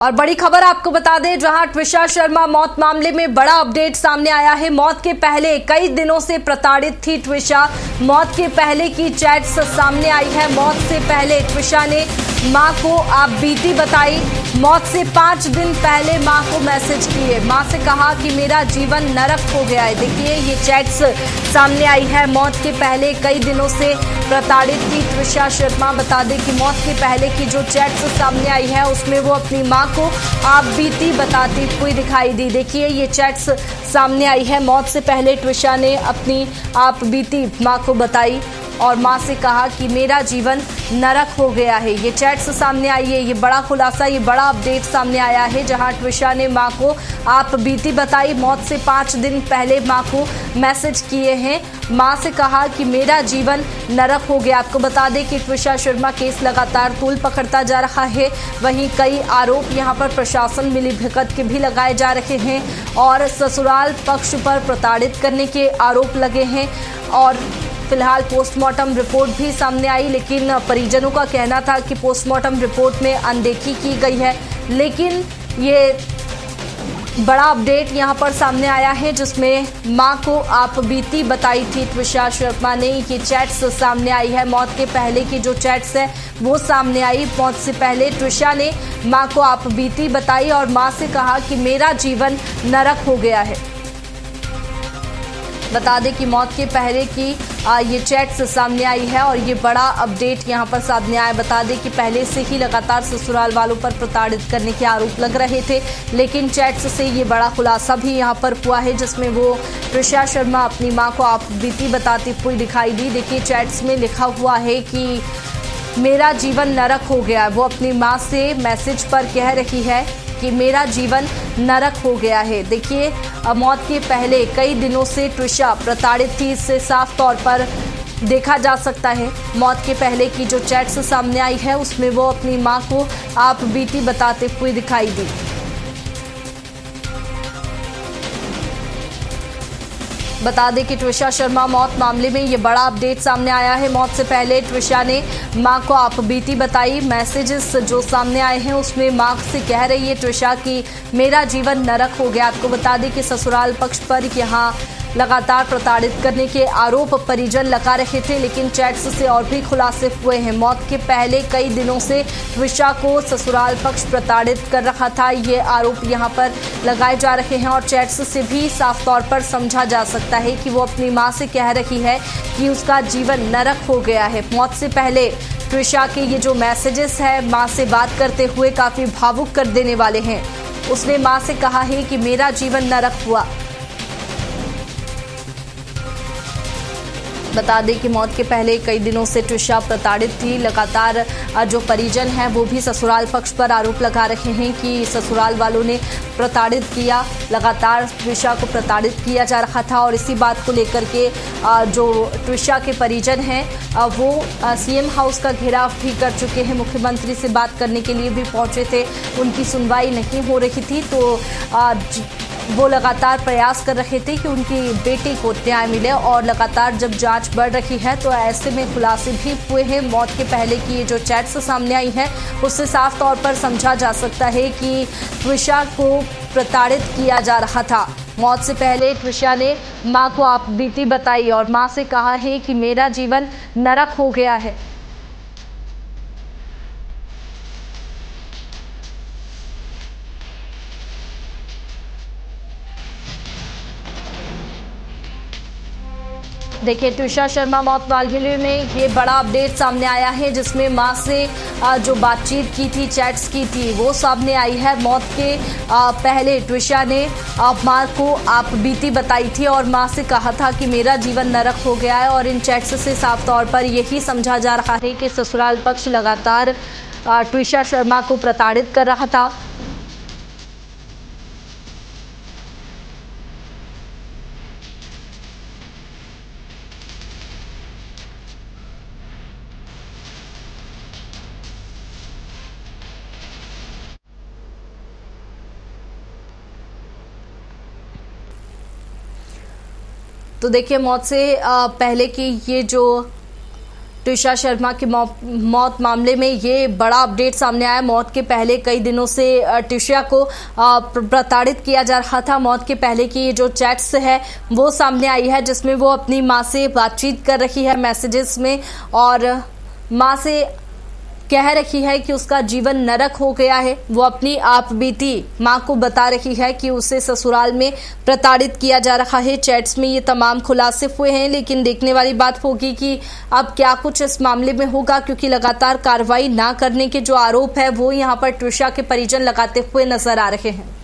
और बड़ी खबर आपको बता दें, जहां ट्विशा शर्मा मौत मामले में बड़ा अपडेट सामने आया है। मौत के पहले कई दिनों से प्रताड़ित थी ट्विशा। मौत के पहले की चैट्स सामने आई है। मौत से पहले ट्विशा ने मां को आप बीती बताई। मौत से 5 दिन पहले मां को मैसेज किए। मां से कहा कि मेरा जीवन नरक हो गया है। देखिए ये चैट्स सामने आई है। मौत के पहले कई दिनों से प्रताड़ित थी ट्विशा शर्मा। बता दें कि मौत के पहले की जो चैट्स सामने आई है उसमें वो अपनी मां को आप बीती बताती हुई दिखाई दी। देखिए ये चैट्स सामने आई है। मौत से पहले ट्विशा ने अपनी आप बीती मां को बताई और मां से कहा कि मेरा जीवन नरक हो गया है। ये चैट्स सामने आई है। ये बड़ा खुलासा, ये बड़ा अपडेट सामने आया है, जहां ट्विशा ने मां को आप बीती बताई। मौत से 5 दिन पहले मां को मैसेज किए हैं। मां से कहा कि मेरा जीवन नरक हो गया। आपको बता दें कि ट्विशा शर्मा केस लगातार तूल पकड़ता जा रहा है। वहीं कई आरोप यहां पर प्रशासन मिलीभगत के भी लगाए जा रहे हैं और ससुराल पक्ष पर प्रताड़ित करने के आरोप लगे हैं। और फिलहाल पोस्टमार्टम रिपोर्ट भी सामने आई, लेकिन परिजनों का कहना था कि पोस्टमार्टम रिपोर्ट में अनदेखी की गई है। लेकिन ये बड़ा अपडेट यहां पर सामने आया है, जिसमें मां को आप बीती बताई थी ट्विशा शर्मा ने। ये चैट्स सामने आई है। मौत के पहले की जो चैट्स है वो सामने आई। मौत से पहले ट्विशा ने मां को आप बीती बताई और मां से कहा कि मेरा जीवन नरक हो गया है। बता दें कि मौत के पहले की ये चैट्स सामने आई है और ये बड़ा अपडेट यहां पर सामने आया। बता दें कि पहले से ही लगातार ससुराल वालों पर प्रताड़ित करने के आरोप लग रहे थे, लेकिन चैट्स से ये बड़ा खुलासा भी यहां पर हुआ है, जिसमें वो ट्विशा शर्मा अपनी मां को आप बीती बताती हुई दिखाई दी। देखिए चैट्स में लिखा हुआ है कि मेरा जीवन नरक हो गया। वो अपनी मां से मैसेज पर कह रही है कि मेरा जीवन नरक हो गया है। देखिए मौत के पहले कई दिनों से ट्विशा प्रताड़ित थी, इससे साफ तौर पर देखा जा सकता है। मौत के पहले की जो चैट्स सामने आई है उसमें वो अपनी मां को आप बीती बताते हुए दिखाई दी। बता दें कि ट्विशा शर्मा मौत मामले में ये बड़ा अपडेट सामने आया है। मौत से पहले ट्विशा ने मां को आप बीती बताई। मैसेजेस जो सामने आए हैं उसमें मां से कह रही है ट्विशा कि मेरा जीवन नरक हो गया। आपको बता दें कि ससुराल पक्ष पर यहां लगातार प्रताड़ित करने के आरोप परिजन लगा रहे थे, लेकिन चैट्स से और भी खुलासे हुए हैं। मौत के पहले कई दिनों से ट्विशा को ससुराल पक्ष प्रताड़ित कर रहा था, ये आरोप यहां पर लगाए जा रहे हैं। और चैट्स से भी साफ तौर पर समझा जा सकता है कि वो अपनी मां से कह रही है कि उसका जीवन नरक हो गया है। मौत से पहले ट्विशा के ये जो मैसेजेस है मां से बात करते हुए काफी भावुक कर देने वाले हैं। उसने मां से कहा है कि मेरा जीवन नरक हुआ। बता दें कि मौत के पहले कई दिनों से ट्विशा प्रताड़ित थी। लगातार जो परिजन हैं वो भी ससुराल पक्ष पर आरोप लगा रहे हैं कि ससुराल वालों ने प्रताड़ित किया। लगातार ट्विशा को प्रताड़ित किया जा रहा था और इसी बात को लेकर के जो ट्विशा के परिजन हैं वो सीएम हाउस का घेराव भी कर चुके हैं। मुख्यमंत्री से बात करने के लिए भी पहुंचे थे, उनकी सुनवाई नहीं हो रही थी, तो वो लगातार प्रयास कर रहे थे कि उनकी बेटी को न्याय मिले। और लगातार जब जांच बढ़ रही है तो ऐसे में खुलासे भी हुए हैं। मौत के पहले की ये जो चैट्स सामने आई है उससे साफ तौर पर समझा जा सकता है कि ट्विशा को प्रताड़ित किया जा रहा था। मौत से पहले ट्विशा ने मां को आप बीती बताई और मां से कहा है कि मेरा जीवन नरक हो गया है। देखिए ट्विशा शर्मा मौत मामले में ये बड़ा अपडेट सामने आया है, जिसमें मां से जो बातचीत की थी, चैट्स की थी, वो सामने आई है। मौत के पहले ट्विशा ने मां को आप बीती बताई थी और मां से कहा था कि मेरा जीवन नरक हो गया है। और इन चैट्स से साफ तौर पर यही समझा जा रहा है कि ससुराल पक्ष लगातार ट्विशा शर्मा को प्रताड़ित कर रहा था। तो देखिए मौत से पहले की ये जो ट्विशा शर्मा की मौत मामले में ये बड़ा अपडेट सामने आया। मौत के पहले कई दिनों से ट्विशा को प्रताड़ित किया जा रहा था। मौत के पहले की जो चैट्स है वो सामने आई है, जिसमें वो अपनी मां से बातचीत कर रही है मैसेजेस में, और मां से कह रही है कि उसका जीवन नरक हो गया है। वो अपनी आप बीती मां को बता रही है कि उसे ससुराल में प्रताड़ित किया जा रहा है। चैट्स में ये तमाम खुलासे हुए हैं, लेकिन देखने वाली बात होगी कि अब क्या कुछ इस मामले में होगा, क्योंकि लगातार कार्रवाई ना करने के जो आरोप है वो यहाँ पर ट्विशा के परिजन लगाते हुए नजर आ रहे हैं।